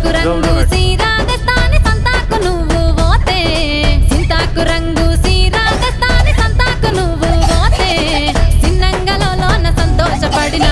సింతాకు రంగు సీరాగస్తాని సంతాకు నువ్వు పోతే సింతాకు రంగు సీరాగస్తాని సంతాకు నువ్వు పోతే సిన్నంగలోన సంతోషపడిన